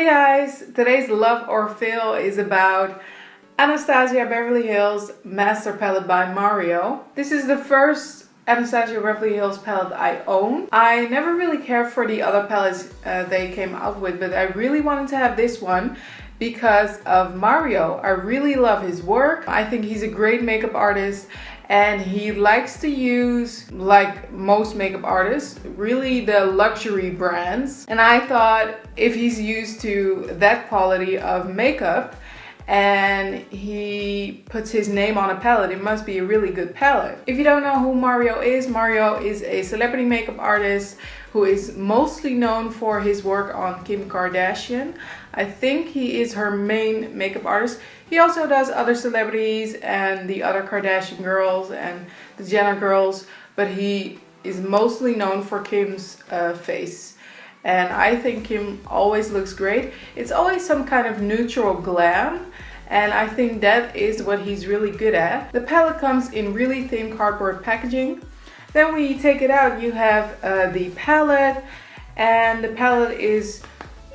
guys, today's Love or Fail is about Anastasia Beverly Hills Master Palette by Mario. This is the first Anastasia Beverly Hills palette I own. I never really cared for the other palettes they came out with, but I really wanted to have this one because of Mario. I really love his work. I think he's a great makeup artist and he likes to use, like most makeup artists, really the luxury brands. And I thought if he's used to that quality of makeup and he puts his name on a palette, it must be a really good palette. If you don't know who Mario is a celebrity makeup artist who is mostly known for his work on Kim Kardashian. I think he is her main makeup artist. He also does other celebrities and the other Kardashian girls and the Jenner girls, but he is mostly known for Kim's face. And I think Kim always looks great. It's always some kind of neutral glam, and I think that is what he's really good at. The palette comes in really thin cardboard packaging. Then when you take it out, you have the palette, and the palette is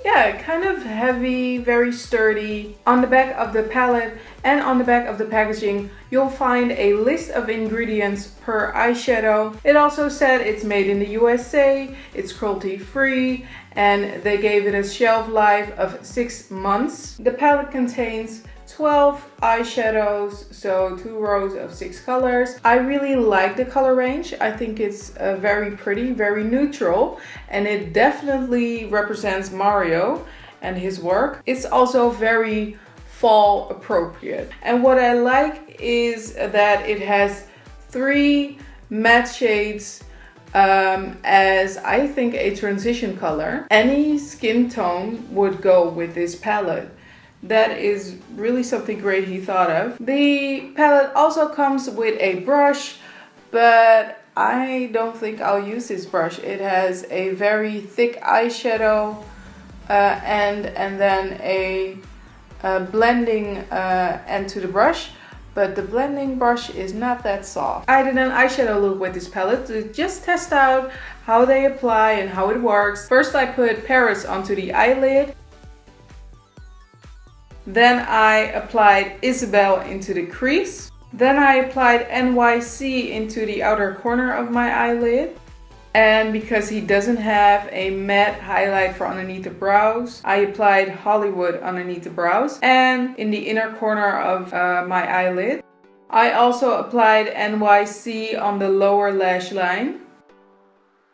kind of heavy, very sturdy. On the back of the palette and on the back of the packaging, you'll find a list of ingredients per eyeshadow. It also said it's made in the USA, it's cruelty free, and they gave it a shelf life of 6 months. The palette contains 12 eyeshadows, so 2 rows of 6 colors. I really like the color range. I think it's very pretty, very neutral, and it definitely represents Mario and his work. It's also very fall appropriate. And what I like is that it has 3 matte shades as I think a transition color. Any skin tone would go with this palette. That is really something great he thought of. The palette also comes with a brush, but I don't think I'll use this brush. It has a very thick eyeshadow and then a blending end to the brush, but the blending brush is not that soft. I did an eyeshadow look with this palette to just test out how they apply and how it works. First I put Paris onto the eyelid. Then I applied Isabel into the crease. Then I applied NYC into the outer corner of my eyelid. And because he doesn't have a matte highlight for underneath the brows, I applied Hollywood underneath the brows and in the inner corner of my eyelid. I also applied NYC on the lower lash line.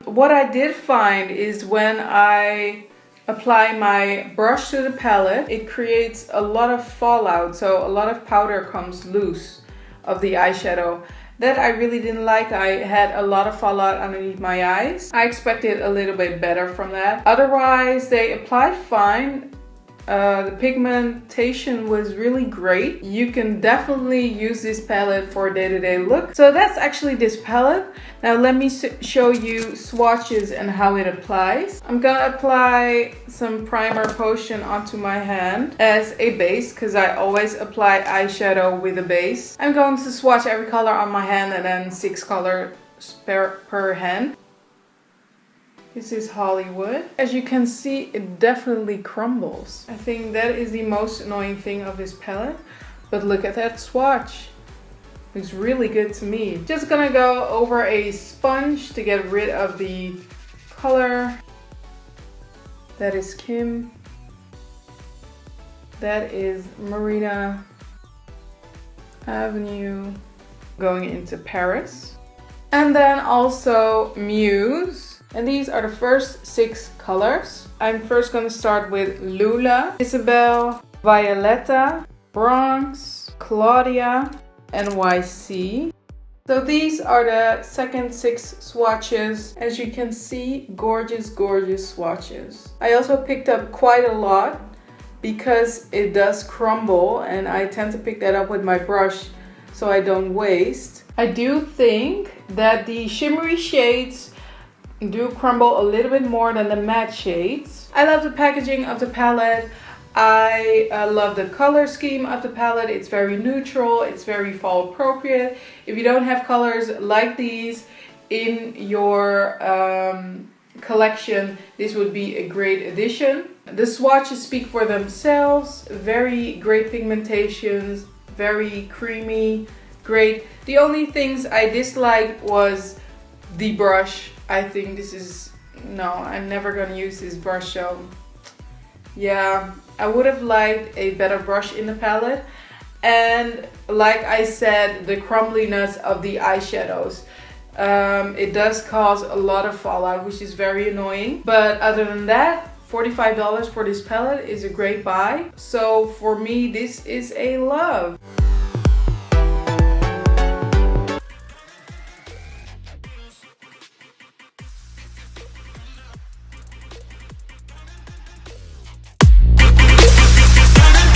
What I did find is when I apply my brush to the palette, it creates a lot of fallout, so a lot of powder comes loose of the eyeshadow. That I really didn't like. I had a lot of fallout underneath my eyes. I expected a little bit better from that. Otherwise, they applied fine. The pigmentation was really great. You can definitely use this palette for a day-to-day look. So that's actually this palette. Now let me show you swatches and how it applies. I'm gonna apply some primer potion onto my hand as a base because I always apply eyeshadow with a base. I'm going to swatch every color on my hand and then 6 colors per hand. This is Hollywood. As you can see, it definitely crumbles. I think that is the most annoying thing of this palette. But look at that swatch. Looks really good to me. Just gonna go over a sponge to get rid of the color. That is Kim. That is Marina Avenue going into Paris. And then also Muse. And these are the first 6 colors. I'm first going to start with Lula, Isabel, Violetta, Bronx, Claudia, NYC. So these are the second 6 swatches. As you can see, gorgeous, gorgeous swatches. I also picked up quite a lot because it does crumble and I tend to pick that up with my brush so I don't waste. I do think that the shimmery shades do crumble a little bit more than the matte shades. I love the packaging of the palette. I love the color scheme of the palette. It's very neutral, it's very fall appropriate. If you don't have colors like these in your collection, this would be a great addition. The swatches speak for themselves. Very great pigmentations, very creamy, great. The only things I disliked was the brush. I think this is, no, I'm never gonna use this brush, so yeah, I would have liked a better brush in the palette. And like I said, the crumbliness of the eyeshadows. It does cause a lot of fallout, which is very annoying. But other than that, $45 for this palette is a great buy. So for me, this is a love.